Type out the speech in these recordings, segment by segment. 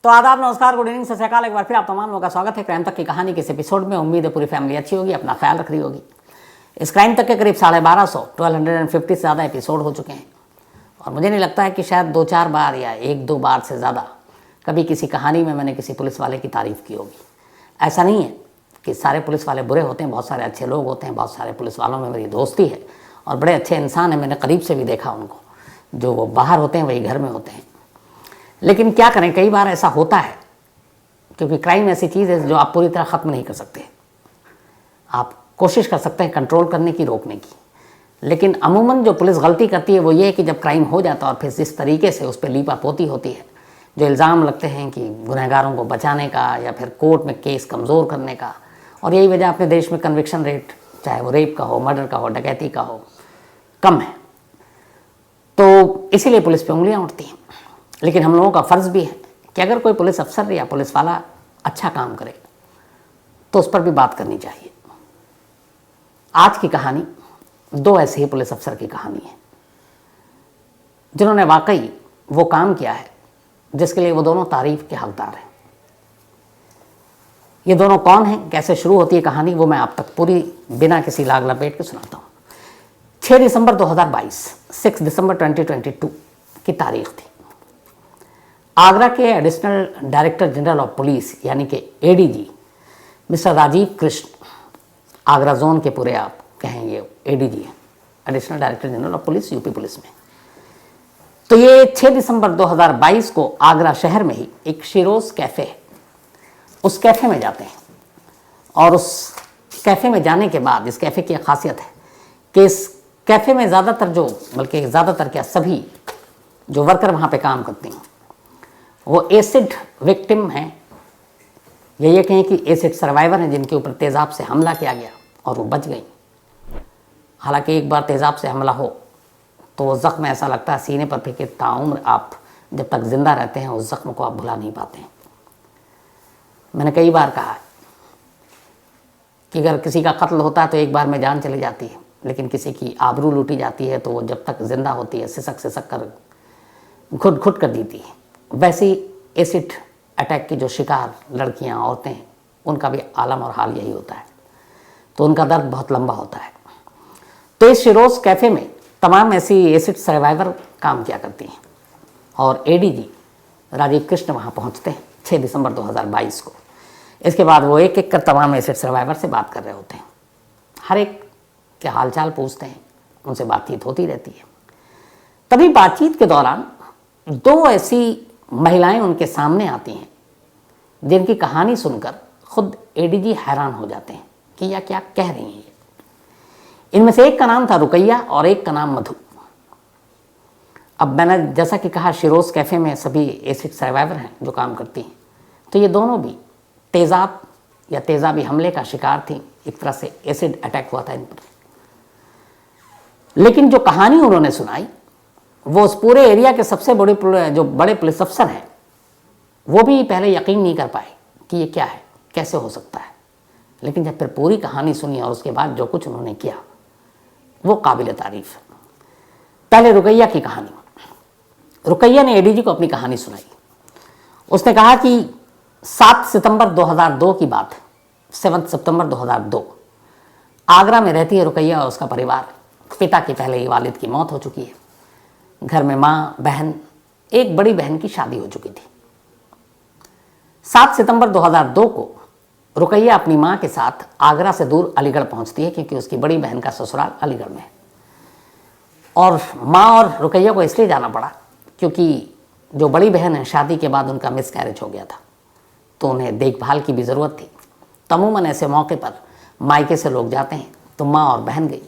तो आदाब, नमस्कार, गुड इवनिंग, सत श्री अकाल। एक बार फिर आप तमाम लोगों का स्वागत है क्राइम तक की कहानी के इस एपिसोड में। उम्मीद है पूरी फैमिली अच्छी होगी, अपना ख्याल रख रही होगी। इस क्राइम तक के करीब 1250 से ज़्यादा एपिसोड हो चुके हैं और मुझे नहीं लगता है कि शायद 2-4 बार या 1-2 बार से ज़्यादा कभी किसी कहानी में मैंने किसी पुलिस वाले की तारीफ़ की होगी। ऐसा नहीं है कि सारे पुलिस वाले बुरे होते हैं, बहुत सारे अच्छे लोग होते हैं। बहुत सारे पुलिस वालों में मेरी दोस्ती है और बड़े अच्छे इंसान हैं, मैंने करीब से भी देखा उनको। जो वो बाहर होते हैं वही घर में होते हैं। लेकिन क्या करें, कई बार ऐसा होता है क्योंकि क्राइम ऐसी चीज़ है जो आप पूरी तरह ख़त्म नहीं कर सकते। आप कोशिश कर सकते हैं कंट्रोल करने की, रोकने की, लेकिन अमूमन जो पुलिस गलती करती है वो ये है कि जब क्राइम हो जाता है और फिर जिस तरीके से उस पर लीपापोती होती है, जो इल्ज़ाम लगते हैं कि गुनहगारों को बचाने का या फिर कोर्ट में केस कमज़ोर करने का, और यही वजह अपने देश में कन्विक्शन रेट, चाहे वो रेप का हो, मर्डर का हो, डकैती का हो, कम है। तो इसीलिए पुलिस पे उंगलियां उठती हैं। लेकिन हम लोगों का फ़र्ज़ भी है कि अगर कोई पुलिस अफसर या पुलिस वाला अच्छा काम करे तो उस पर भी बात करनी चाहिए। आज की कहानी 2 ऐसे ही पुलिस अफसर की कहानी है जिन्होंने वाकई वो काम किया है जिसके लिए वो दोनों तारीफ़ के हकदार हैं। ये दोनों कौन हैं, कैसे शुरू होती है कहानी, वो मैं आप तक पूरी बिना किसी लाग लपेट के सुनाता हूँ। 6 दिसंबर 2022, 6 दिसंबर 2022 की तारीख थी। आगरा के additional director general of police यानी कि ADG mister Rajeev Krishna, Agra zone के पूरे आप कहें ये एडीजी है, additional director general of police, UP police में। तो ये 6 दिसंबर 2022 को आगरा शहर में ही एक शिरोज कैफ़े है, उस कैफ़े में जाते हैं। और उस कैफ़े में जाने के बाद, इस कैफ़े की खासियत है कि इस कैफ़े में ज़्यादातर बल्कि ज़्यादातर क्या सभी जो वर्कर वहाँ पे काम करते हैं वो एसिड विक्टिम हैं, या ये कहें कि एसिड सर्वाइवर हैं जिनके ऊपर तेज़ाब से हमला किया गया और वो बच गई। हालांकि एक बार तेज़ाब से हमला हो तो वो ज़ख्म ऐसा लगता है सीने पर फेंके, ताउम्र आप जब तक ज़िंदा रहते हैं उस ज़ख्म को आप भुला नहीं पाते हैं। मैंने कई बार कहा है कि अगर किसी का कत्ल होता है तो एक बार में जान चली जाती है, लेकिन किसी की आबरू लूटी जाती है तो वो जब तक ज़िंदा होती है सिसक सिसक कर घुट घुट कर देती है। वैसे ही एसिड अटैक की जो शिकार लड़कियां, औरतें हैं, उनका भी आलम और हाल यही होता है। तो उनका दर्द बहुत लंबा होता है। तो इस शिरोज कैफ़े में तमाम ऐसी एसिड सर्वाइवर काम किया करती हैं और एडीजी राजीव कृष्ण वहाँ पहुँचते हैं 6 दिसंबर 2022 को। इसके बाद वो एक एक कर तमाम एसिड सर्वाइवर से बात कर रहे होते हैं, हर एक के हालचाल पूछते हैं, उनसे बातचीत होती रहती है। तभी बातचीत के दौरान 2 ऐसी महिलाएं उनके सामने आती हैं जिनकी कहानी सुनकर खुद एडीजी हैरान हो जाते हैं कि यह क्या कह रही हैं। इनमें से एक का नाम था रुकैया और एक का नाम मधु। अब मैंने जैसा कि कहा, शिरोज कैफ़े में सभी एसिड सर्वाइवर हैं जो काम करती हैं, तो ये दोनों भी तेज़ाब या तेज़ाबी हमले का शिकार थी। एक तरह से एसिड अटैक हुआ था इन पर। लेकिन जो कहानी उन्होंने सुनाई वो उस पूरे एरिया के सबसे बड़े पुलिस अफसर हैं, वो भी पहले यकीन नहीं कर पाए कि ये क्या है, कैसे हो सकता है। लेकिन जब फिर पूरी कहानी सुनी और उसके बाद जो कुछ उन्होंने किया वो काबिल तारीफ है। पहले रुकैया की कहानी। रुकैया ने एडीजी को अपनी कहानी सुनाई। उसने कहा कि 7 सितंबर 2002 की बात है, 7 सितंबर 2002, आगरा में रहती है रुकैया और उसका परिवार। पिता की पहले ही वालिद की मौत हो चुकी है। घर में माँ, बहन, एक बड़ी बहन की शादी हो चुकी थी। 7 सितंबर 2002 को रुकैया अपनी माँ के साथ आगरा से दूर अलीगढ़ पहुँचती है क्योंकि उसकी बड़ी बहन का ससुराल अलीगढ़ में है। और माँ और रुकैया को इसलिए जाना पड़ा क्योंकि जो बड़ी बहन है, शादी के बाद उनका मिसकैरेज हो गया था, तो उन्हें देखभाल की भी ज़रूरत थी। तमूमन ऐसे मौके पर मायके से लोग जाते हैं, तो माँ और बहन गई।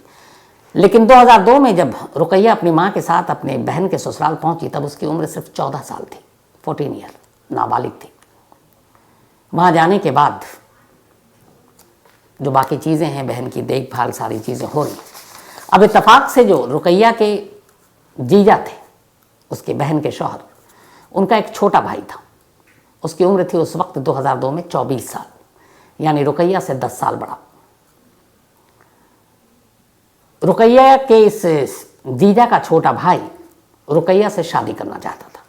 लेकिन 2002 में जब रुकैया अपनी माँ के साथ अपने बहन के ससुराल पहुंची तब उसकी उम्र सिर्फ 14 साल थी, 14 ईयर, नाबालिग थी। वहाँ जाने के बाद जो बाकी चीज़ें हैं, बहन की देखभाल, सारी चीज़ें हो रही। अब इत्तेफाक से जो रुकैया के जीजा थे, उसके बहन के शौहर, उनका एक छोटा भाई था। उसकी उम्र थी उस वक्त 2002 में 24 साल, यानी रुकैया से 10 साल बड़ा। रुकैया के इस जीजा का छोटा भाई रुकैया से शादी करना चाहता था।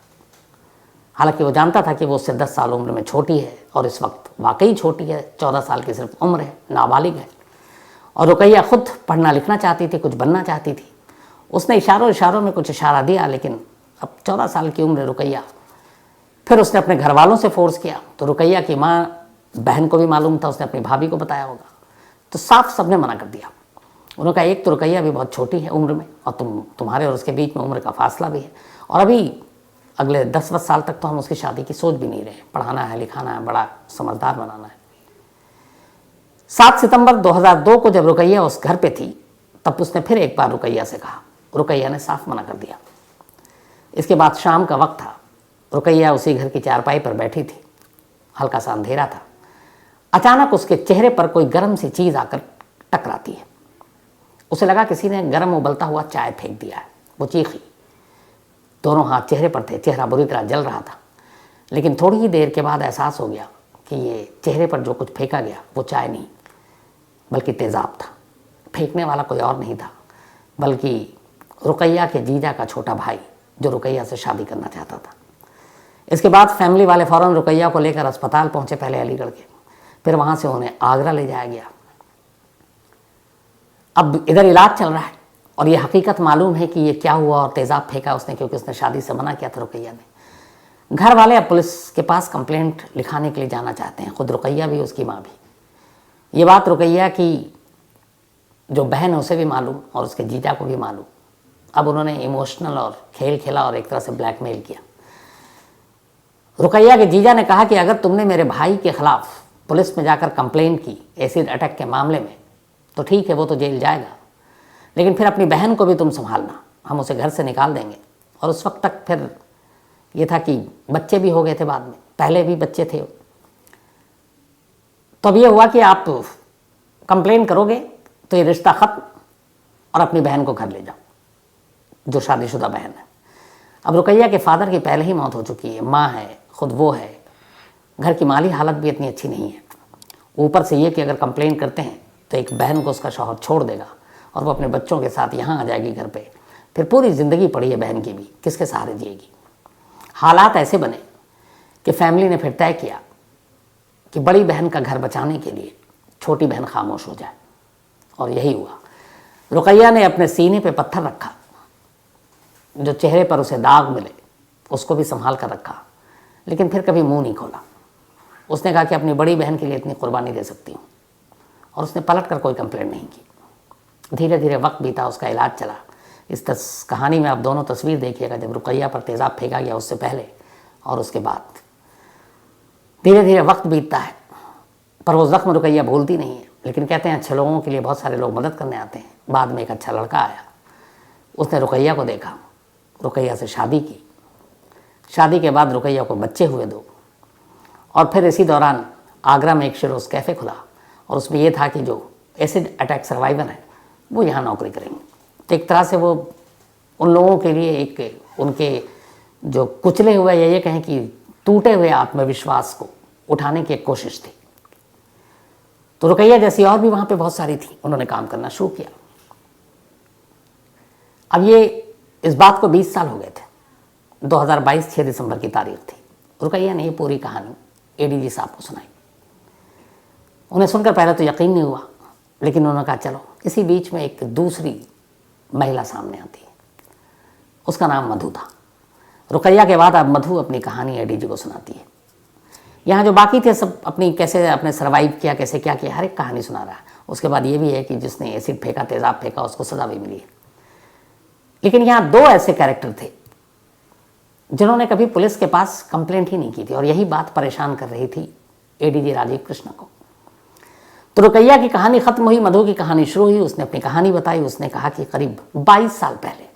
हालांकि वो जानता था कि वो उससे 10 साल उम्र में छोटी है, और इस वक्त वाकई छोटी है, 14 साल की सिर्फ उम्र है, नाबालिग है। और रुकैया खुद पढ़ना लिखना चाहती थी, कुछ बनना चाहती थी। उसने इशारों इशारों में कुछ इशारा दिया, लेकिन अब 14 साल की उम्र रुकैया। फिर उसने अपने घर वालों से फोर्स किया, तो रुकैया की माँ बहन को भी मालूम था, उसने अपनी भाभी को बताया होगा, तो साफ सबने मना कर दिया। उन्होंने कहा एक तो रुकैया भी बहुत छोटी है उम्र में, और तुम्हारे और उसके बीच में उम्र का फासला भी है, और अभी अगले 10-20 साल तक तो हम उसकी शादी की सोच भी नहीं रहे, पढ़ाना है, लिखाना है, बड़ा समझदार बनाना है। 7 सितंबर 2002 को जब रुकैया उस घर पे थी, तब उसने फिर एक बार रुकैया से कहा। रुकैया ने साफ मना कर दिया। इसके बाद शाम का वक्त था, रुकैया उसी घर की चारपाई पर बैठी थी, हल्का सा अंधेरा था। अचानक उसके चेहरे पर कोई गर्म सी चीज़ आकर टकराती है। उसे लगा किसी ने गर्म उबलता हुआ चाय फेंक दिया है। वो चीखी, दोनों हाथ चेहरे पर थे, चेहरा बुरी तरह जल रहा था। लेकिन थोड़ी ही देर के बाद एहसास हो गया कि ये चेहरे पर जो कुछ फेंका गया वो चाय नहीं, बल्कि तेज़ाब था। फेंकने वाला कोई और नहीं था, बल्कि रुकैया के जीजा का छोटा भाई, जो रुकैया से शादी करना चाहता था। इसके बाद फैमिली वाले फ़ौरन रुकैया को लेकर अस्पताल पहुंचे, पहले अलीगढ़ के, फिर वहाँ से उन्हें आगरा ले जाया गया। अब इधर इलाज चल रहा है, और ये हकीकत मालूम है कि ये क्या हुआ और तेज़ाब फेंका उसने, क्योंकि उसने शादी से मना किया था रुकैया ने। घर वाले अब पुलिस के पास कंप्लेंट लिखाने के लिए जाना चाहते हैं, खुद रुकैया भी, उसकी माँ भी। ये बात रुकैया की जो बहन है उसे भी मालूम, और उसके जीजा को भी मालूम। अब उन्होंने इमोशनल और खेल खेला और एक तरह से ब्लैकमेल किया। रुकैया के जीजा ने कहा कि अगर तुमने मेरे भाई के खिलाफ पुलिस में जाकर कंप्लेंट की एसिड अटैक के मामले में, तो ठीक है, वो तो जेल जाएगा, लेकिन फिर अपनी बहन को भी तुम संभालना, हम उसे घर से निकाल देंगे। और उस वक्त तक फिर ये था कि बच्चे भी हो गए थे, बाद में पहले भी बच्चे थे। तो अब ये हुआ कि आप कंप्लेन करोगे तो ये रिश्ता ख़त्म, और अपनी बहन को घर ले जाओ, जो शादीशुदा बहन है। अब रुकैया के फादर की पहले ही मौत हो चुकी है, माँ है, खुद वो है, घर की माली हालत भी इतनी अच्छी नहीं है। ऊपर से ये कि अगर कंप्लेन करते हैं तो एक बहन को उसका शौहर छोड़ देगा, और वो अपने बच्चों के साथ यहाँ आ जाएगी घर पे। फिर पूरी ज़िंदगी पड़ी है बहन की भी, किसके सहारे जिएगी। हालात ऐसे बने कि फैमिली ने फिर तय किया कि बड़ी बहन का घर बचाने के लिए छोटी बहन खामोश हो जाए, और यही हुआ। रुकैया ने अपने सीने पे पत्थर रखा, जो चेहरे पर उसे दाग मिले उसको भी संभाल कर रखा, लेकिन फिर कभी मुंह नहीं खोला। उसने कहा कि अपनी बड़ी बहन के लिए इतनी कुर्बानी दे सकती हूँ, और उसने पलट कर कोई कंप्लेंट नहीं की। धीरे धीरे वक्त बीता, उसका इलाज चला। इस कहानी में आप दोनों तस्वीर देखिएगा, जब रुकैया पर तेज़ाब फेंका गया उससे पहले और उसके बाद। धीरे धीरे वक्त बीतता है, पर वो ज़ख्म रुकैया भूलती नहीं है। लेकिन कहते हैं अच्छे लोगों के लिए बहुत सारे लोग मदद करने आते हैं। बाद में एक अच्छा लड़का आया, उसने रुकैया को देखा, रुकैया से शादी की। शादी के बाद रुकैया को बच्चे हुए 2, और फिर इसी दौरान आगरा में एक शिरोज़ कैफ़े खुला, और उसमें यह था कि जो एसिड अटैक सर्वाइवर हैं वो यहाँ नौकरी करेंगे। तो एक तरह से वो उन लोगों के लिए एक, उनके जो कुचले हुए या ये कहें कि टूटे हुए आत्मविश्वास को उठाने की एक कोशिश थी। तो रुकैया जैसी और भी वहाँ पे बहुत सारी थी, उन्होंने काम करना शुरू किया। अब ये इस बात को 20 साल हो गए थे। 2022 6 दिसंबर की तारीख थी। रुकैया ने ये पूरी कहानी एडीजी साहब को सुनाई। उन्हें सुनकर पहले तो यकीन नहीं हुआ, लेकिन उन्होंने कहा चलो। इसी बीच में एक दूसरी महिला सामने आती है, उसका नाम मधु था। रुकैया के बाद अब मधु अपनी कहानी एडीजी को सुनाती है। यहाँ जो बाकी थे सब अपनी कैसे आपने सर्वाइव किया, कैसे क्या किया, हर एक कहानी सुना रहा है। उसके बाद ये भी है कि जिसने एसिड फेंका, तेज़ाब फेंका, उसको सज़ा भी मिली है। लेकिन यहाँ 2 ऐसे कैरेक्टर थे जिन्होंने कभी पुलिस के पास कंप्लेंट ही नहीं की थी, और यही बात परेशान कर रही थी एडीजी राजीव कृष्ण को। तो रुकैया की कहानी ख़त्म हुई, मधु की कहानी शुरू हुई। उसने अपनी कहानी बताई। उसने कहा कि करीब 22 साल पहले,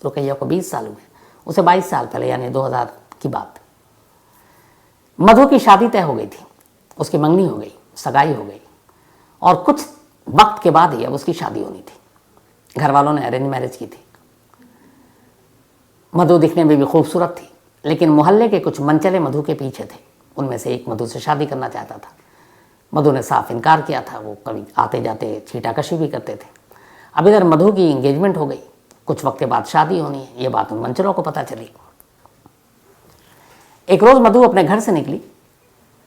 रुकैया को 20 साल हुए, उसे 22 साल पहले यानी 2000 की बात, मधु की शादी तय हो गई थी। उसकी मंगनी हो गई, सगाई हो गई, और कुछ वक्त के बाद ही अब उसकी शादी होनी थी। घर वालों ने अरेंज मैरिज की थी। मधु दिखने में भी खूबसूरत थी, लेकिन मोहल्ले के कुछ मनचले मधु के पीछे थे। उनमें से एक मधु से शादी करना चाहता था। मधु ने साफ इनकार किया था। वो कभी आते जाते छीटाकशी भी करते थे। अब इधर मधु की इंगेजमेंट हो गई, कुछ वक्त के बाद शादी होनी है, ये बात उन मनचलों को पता चली। एक रोज़ मधु अपने घर से निकली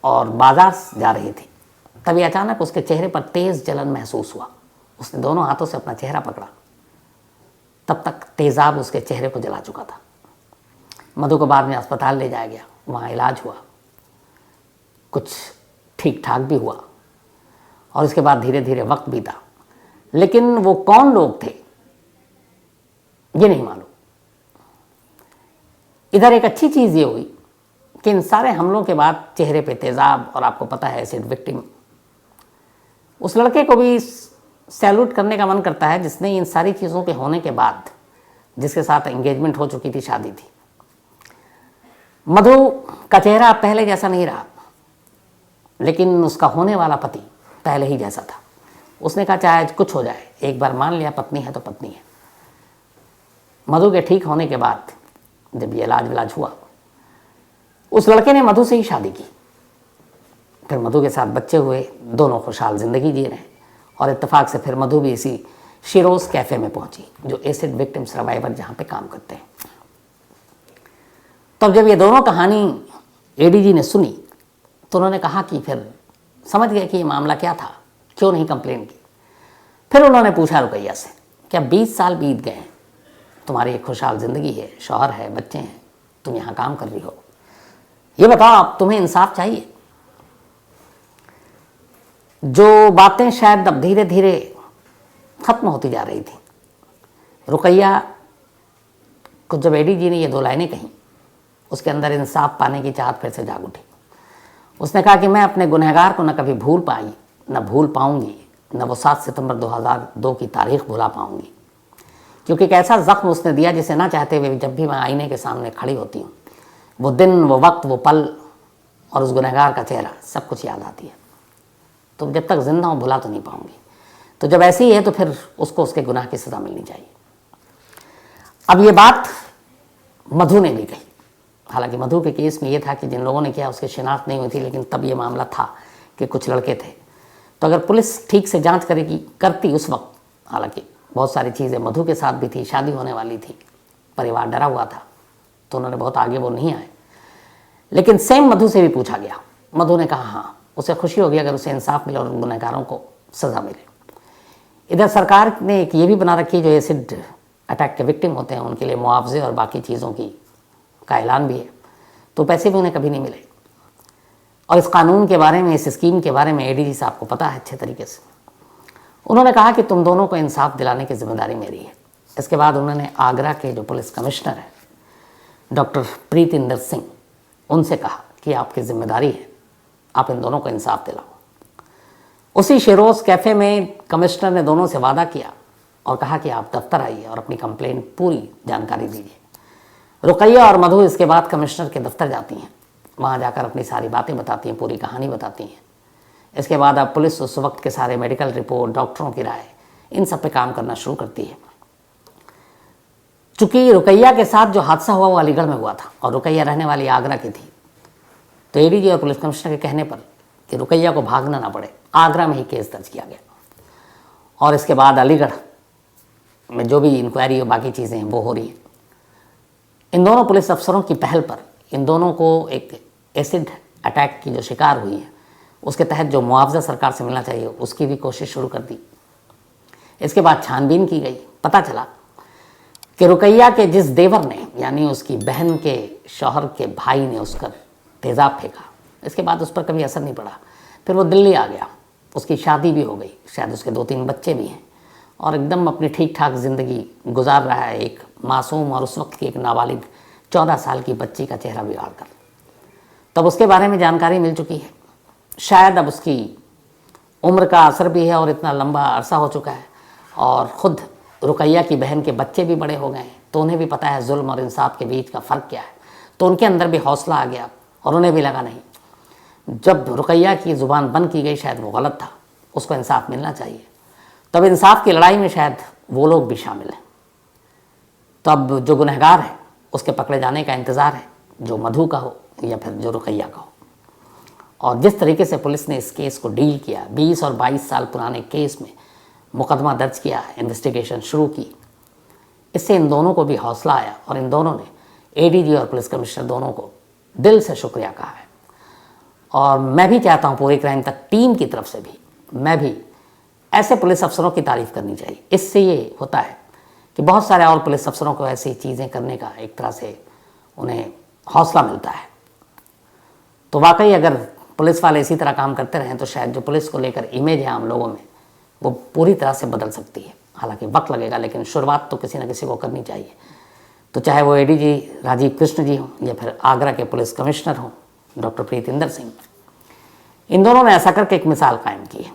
और बाजार जा रही थी। तभी अचानक उसके चेहरे पर तेज़ जलन महसूस हुआ। उसने दोनों हाथों से अपना चेहरा पकड़ा। तब तक तेज़ाब उसके चेहरे को जला चुका था। मधु को बाद में अस्पताल ले जाया गया, वहाँ इलाज हुआ, कुछ ठीक ठाक भी हुआ और इसके बाद धीरे धीरे वक्त बीता। लेकिन वो कौन लोग थे ये नहीं मालूम। इधर एक अच्छी चीज़ ये हुई कि इन सारे हमलों के बाद चेहरे पे तेज़ाब और आपको पता है एसिड विक्टिम, उस लड़के को भी सैल्यूट करने का मन करता है जिसने इन सारी चीज़ों के होने के बाद, जिसके साथ एंगेजमेंट हो चुकी थी, शादी थी। मधु का चेहरा पहले जैसा नहीं रहा, लेकिन उसका होने वाला पति पहले ही जैसा था। उसने कहा चाहे कुछ हो जाए, एक बार मान लिया पत्नी है तो पत्नी है। मधु के ठीक होने के बाद जब ये इलाज विलाज हुआ, उस लड़के ने मधु से ही शादी की। फिर मधु के साथ बच्चे हुए, दोनों खुशहाल ज़िंदगी जी रहे हैं। और इत्तेफाक से फिर मधु भी इसी शिरोज़ कैफ़े में पहुंची, जो एसिड विक्टिम सर्वाइवर जहाँ पे काम करते हैं। तब जब ये दोनों कहानी एडीजी ने सुनी तो उन्होंने कहा कि फिर समझ गए कि ये मामला क्या था, क्यों नहीं कंप्लेन की। फिर उन्होंने पूछा रुकैया से, क्या 20 साल बीत गए हैं, तुम्हारी एक खुशहाल ज़िंदगी है, शौहर है, बच्चे हैं, तुम यहाँ काम कर रही हो, ये बताओ अब तुम्हें इंसाफ चाहिए। जो बातें शायद अब धीरे धीरे खत्म होती जा रही थी, रुकैया को जब एडीजी ने ये 2 लाइनें कहीं, उसके अंदर इंसाफ पाने की चाहत फिर से जाग उठी। उसने कहा कि मैं अपने गुनहगार को न कभी भूल पाई, न भूल पाऊंगी, न वो 7 सितंबर 2002 की तारीख भुला पाऊंगी, क्योंकि एक ऐसा ज़ख्म उसने दिया जिसे ना चाहते हुए जब भी मैं आईने के सामने खड़ी होती हूँ, वो दिन, वो वक्त, वो पल और उस गुनहगार का चेहरा, सब कुछ याद आती है। तो जब तक जिंदा हूँ भुला तो नहीं पाऊंगी। तो जब ऐसी ही है तो फिर उसको उसके गुनाह की सज़ा मिलनी चाहिए। अब ये बात मधु ने भी कही। हालांकि मधु के केस में ये था कि जिन लोगों ने किया उसकी शिनाख्त नहीं हुई थी, लेकिन तब ये मामला था कि कुछ लड़के थे। तो अगर पुलिस ठीक से जांच करती उस वक्त, हालांकि बहुत सारी चीज़ें मधु के साथ भी थी, शादी होने वाली थी, परिवार डरा हुआ था, तो उन्होंने बहुत आगे वो नहीं आए। लेकिन सेम मधु से भी पूछा गया। मधु ने कहा हाँ, उसे खुशी होगी अगर उसे इंसाफ मिले और गुनहगारों को सज़ा मिले। इधर सरकार ने एक ये भी बना रखी है, जो एसिड अटैक के विक्टिम होते हैं उनके लिए मुआवजे और बाकी चीज़ों का ऐलान भी है, तो पैसे भी उन्हें कभी नहीं मिले। और इस कानून के बारे में, इस स्कीम के बारे में एडीजी साहब को पता है अच्छे तरीके से। उन्होंने कहा कि तुम दोनों को इंसाफ दिलाने की जिम्मेदारी मेरी है। इसके बाद उन्होंने आगरा के जो पुलिस कमिश्नर हैं डॉक्टर प्रीतिंदर सिंह, उनसे कहा कि आपकी जिम्मेदारी है, आप इन दोनों को इंसाफ दिलाओ। उसी शिरोज़ कैफ़े में कमिश्नर ने दोनों से वादा किया और कहा कि आप दफ्तर आइए और अपनी कंप्लेंट पूरी जानकारी दीजिए। रुकैया और मधु इसके बाद कमिश्नर के दफ्तर जाती हैं, वहाँ जाकर अपनी सारी बातें बताती हैं, पूरी कहानी बताती हैं। इसके बाद अब पुलिस उस वक्त के सारे मेडिकल रिपोर्ट, डॉक्टरों की राय, इन सब पे काम करना शुरू करती है। चूँकि रुकैया के साथ जो हादसा हुआ वो अलीगढ़ में हुआ था और रुकैया रहने वाली आगरा की थी, तो एडीजी और पुलिस कमिश्नर के कहने पर कि रुकैया को भागना ना पड़े, आगरा में ही केस दर्ज किया गया। और इसके बाद अलीगढ़ में जो भी इंक्वायरी और बाकी चीज़ें हैं वो हो रही है। इन दोनों पुलिस अफसरों की पहल पर इन दोनों को एक एसिड अटैक की जो शिकार हुई है उसके तहत जो मुआवजा सरकार से मिलना चाहिए उसकी भी कोशिश शुरू कर दी। इसके बाद छानबीन की गई, पता चला कि रुकैया के जिस देवर ने, यानी उसकी बहन के शौहर के भाई ने उस पर तेज़ाब फेंका, इसके बाद उस पर कभी असर नहीं पड़ा। फिर वो दिल्ली आ गया, उसकी शादी भी हो गई, शायद उसके 2-3 बच्चे भी हैं और एकदम अपनी ठीक ठाक ज़िंदगी गुजार रहा है, एक मासूम और उस वक्त की एक नाबालिग 14 साल की बच्ची का चेहरा बिगाड़ कर। तब उसके बारे में जानकारी मिल चुकी है, शायद अब उसकी उम्र का असर भी है और इतना लंबा अरसा हो चुका है और ख़ुद रुकैया की बहन के बच्चे भी बड़े हो गए हैं, तो उन्हें भी पता है जुल्म और इंसाफ के बीच का फ़र्क क्या है। तो उनके अंदर भी हौसला आ गया और उन्हें भी लगा नहीं, जब रुकैया की ज़ुबान बंद की गई शायद वो गलत था, उसको इंसाफ मिलना चाहिए। तब इंसाफ की लड़ाई में शायद वो लोग भी शामिल हैं। तो अब जो गुनहगार है उसके पकड़े जाने का इंतज़ार है, जो मधु का हो या फिर जो रुकैया का हो। और जिस तरीके से पुलिस ने इस केस को डील किया, 20 और 22 साल पुराने केस में मुकदमा दर्ज किया, इन्वेस्टिगेशन शुरू की, इससे इन दोनों को भी हौसला आया और इन दोनों ने, एडीजी और पुलिस कमिश्नर दोनों को, दिल से शुक्रिया कहा है। और मैं भी चाहता हूँ पूरी क्राइम तक टीम की तरफ से भी, मैं भी ऐसे पुलिस अफसरों की तारीफ़ करनी चाहिए। इससे ये होता है कि बहुत सारे और पुलिस अफसरों को ऐसी चीज़ें करने का एक तरह से उन्हें हौसला मिलता है। तो वाकई अगर पुलिस वाले इसी तरह काम करते रहें तो शायद जो पुलिस को लेकर इमेज है आम लोगों में वो पूरी तरह से बदल सकती है। हालांकि वक्त लगेगा, लेकिन शुरुआत तो किसी न किसी को करनी चाहिए। तो चाहे वो एडीजी राजीव कृष्ण जी हों या फिर आगरा के पुलिस कमिश्नर हों डॉक्टर प्रीतिंदर सिंह, इन दोनों ने ऐसा करके एक मिसाल कायम की है।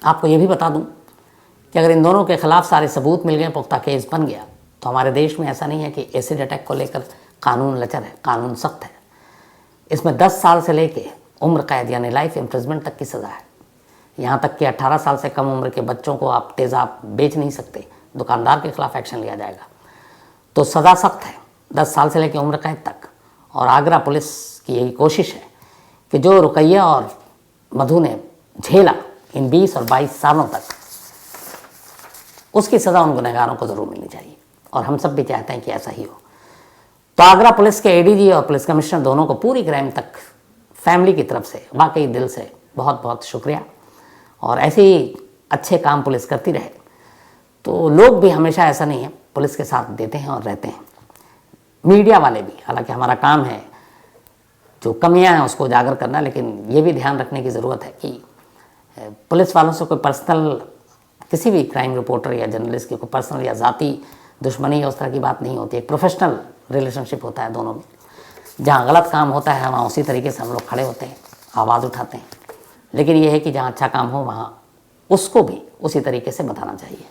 आपको ये भी बता दूं कि अगर इन दोनों के खिलाफ सारे सबूत मिल गए, पुख्ता केस बन गया, तो हमारे देश में ऐसा नहीं है कि एसिड अटैक को लेकर कानून लचर है, कानून सख्त है। इसमें 10 साल से लेके उम्र कैद यानी लाइफ इम्प्रिजमेंट तक की सज़ा है। यहाँ तक कि 18 साल से कम उम्र के बच्चों को आप तेज़ाब बेच नहीं सकते, दुकानदार के खिलाफ एक्शन लिया जाएगा। तो सज़ा सख्त है, 10 साल से लेकर उम्र कैद तक। और आगरा पुलिस की यही कोशिश है कि जो रुकैया और मधु ने झेला इन 20 और 22 सालों तक, उसकी सज़ा उन गुनहगारों को ज़रूर मिलनी चाहिए। और हम सब भी चाहते हैं कि ऐसा ही हो। तो आगरा पुलिस के एडीजी और पुलिस कमिश्नर दोनों को पूरी क्राइम तक फैमिली की तरफ से वाकई दिल से बहुत बहुत शुक्रिया। और ऐसे ही अच्छे काम पुलिस करती रहे। तो लोग भी हमेशा ऐसा नहीं है, पुलिस के साथ देते हैं और रहते हैं। मीडिया वाले भी, हालांकि हमारा काम है जो कमियां हैं उसको उजागर करना, लेकिन ये भी ध्यान रखने की ज़रूरत है कि पुलिस वालों से कोई पर्सनल, किसी भी क्राइम रिपोर्टर या जर्नलिस्ट की कोई पर्सनल या ज़ाती दुश्मनी या उस तरह की बात नहीं होती है। एक प्रोफेशनल रिलेशनशिप होता है दोनों में। जहाँ गलत काम होता है वहाँ उसी तरीके से हम लोग खड़े होते हैं, आवाज़ उठाते हैं। लेकिन ये है कि जहाँ अच्छा काम हो वहाँ उसको भी उसी तरीके से बताना चाहिए।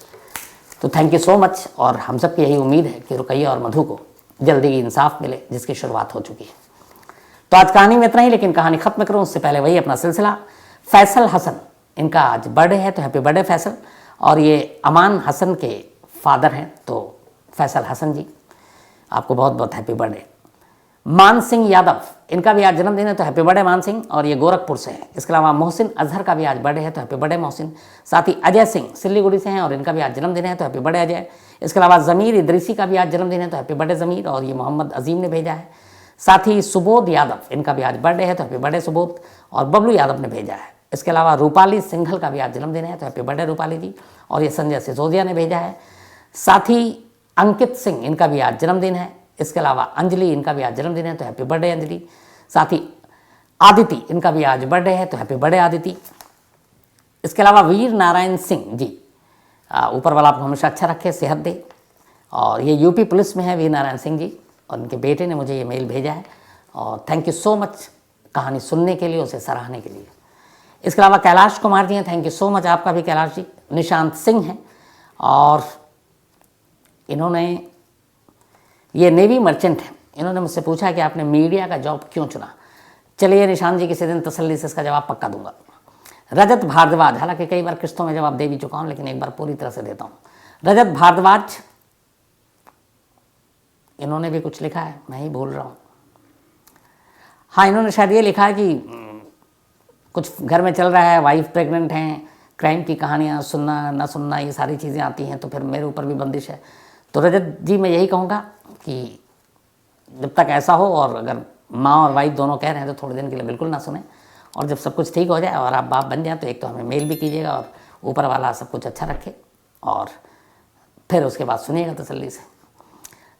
तो थैंक यू सो मच। और हम सब की यही उम्मीद है कि रुकैया और मधु को जल्दी ही इंसाफ मिले, जिसकी शुरुआत हो चुकी है। तो आज कहानी में इतना ही, लेकिन कहानी ख़त्म करूँ उससे पहले वही अपना सिलसिला। फैसल हसन, इनका आज बर्थडे है, तो हैप्पी बर्थडे फैसल। और ये अमान हसन के फादर हैं, तो फैसल हसन जी आपको बहुत बहुत हैप्पी बर्थडे। मान सिंह यादव, इनका भी आज जन्मदिन है, तो हैप्पी बर्थडे मान सिंह। और ये गोरखपुर से हैं। इसके अलावा मोहसिन अजहर का भी आज बर्थडे है, तो हैप्पी बर्थडे मोहसिन। साथ ही अजय सिंह सिल्लीगुड़ी से हैं और इनका भी आज जन्मदिन है, तो हैप्पी बर्थडे अजय। इसके अलावा ज़मीर इदरीसी का भी आज जन्मदिन है, तो हैप्पी बर्थडे ज़मीर। और ये मोहम्मद अजीम ने भेजा है। साथ ही सुबोध यादव, इनका भी आज बर्थडे है, तो हैप्पी बर्थडे सुबोध। और बबलू यादव ने भेजा है। इसके अलावा रूपाली सिंघल का भी आज जन्मदिन है, तो हैप्पी बर्थडे रूपाली जी। और ये संजय सिसोदिया ने भेजा है। साथ ही अंकित सिंह, इनका भी आज जन्मदिन है। इसके अलावा अंजलि, इनका भी आज जन्मदिन है, तो हैप्पी बर्थडे अंजलि। साथ ही आदिति, इनका भी आज बर्थडे है, तो हैप्पी बर्थडे आदिति। इसके अलावा वीर नारायण सिंह जी, ऊपर वाला आपको हमेशा अच्छा रखे, सेहत दे। और ये यूपी पुलिस में है वीर नारायण सिंह जी, और उनके बेटे ने मुझे ये मेल भेजा है। और थैंक यू सो मच कहानी सुनने के लिए, उसे सराहने के लिए। इसके अलावा कैलाश कुमार जी हैं, थैंक यू सो मच आपका भी कैलाश जी। निशांत सिंह हैं, और इन्होंने, ये नेवी मर्चेंट हैं, इन्होंने मुझसे पूछा कि आपने मीडिया का जॉब क्यों चुना। चलिए निशांत जी, किसी दिन तसल्ली से इसका जवाब पक्का दूंगा। रजत भारद्वाज, हालांकि कई बार किस्तों में जवाब दे भी चुका हूँ, लेकिन एक बार पूरी तरह से देता हूँ। रजत भारद्वाज, इन्होंने भी कुछ लिखा है, मैं ही भूल रहा हूँ। हाँ, इन्होंने शायद ये लिखा है कि कुछ घर में चल रहा है, वाइफ प्रेग्नेंट हैं, क्राइम की कहानियाँ सुनना ना सुनना ये सारी चीज़ें आती हैं, तो फिर मेरे ऊपर भी बंदिश है। तो रजत जी, मैं यही कहूँगा कि जब तक ऐसा हो, और अगर माँ और वाइफ दोनों कह रहे हैं, तो थोड़े दिन के लिए बिल्कुल ना सुने। और जब सब कुछ ठीक हो जाए और आप बाप बन जाए, तो एक तो हमें मेल भी कीजिएगा, और ऊपर वाला सब कुछ अच्छा रखे, और फिर उसके बाद सुनिएगा तसल्ली से।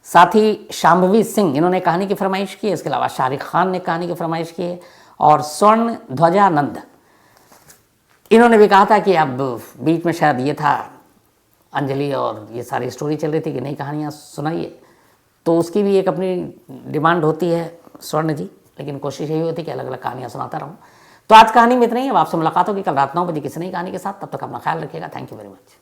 साथ ही शाम्भवी सिंह, इन्होंने कहानी की फरमाइश की है। इसके अलावा शारिक खान ने कहानी की फरमाइश की है। और स्वर्ण ध्वजानंद, इन्होंने भी कहा था कि अब बीच में शायद ये था, अंजलि और ये सारी स्टोरी चल रही थी कि नई कहानियाँ सुनाइए, तो उसकी भी एक अपनी डिमांड होती है स्वर्ण जी, लेकिन कोशिश यही होती है कि अलग अलग कहानियाँ सुनाता रहूँ। तो आज कहानी में इतना ही है। अब आपसे मुलाकात होगी कल रात 9 बजे किसी नई कहानी के साथ। तब तक अपना ख्याल रखिएगा। Thank you very much.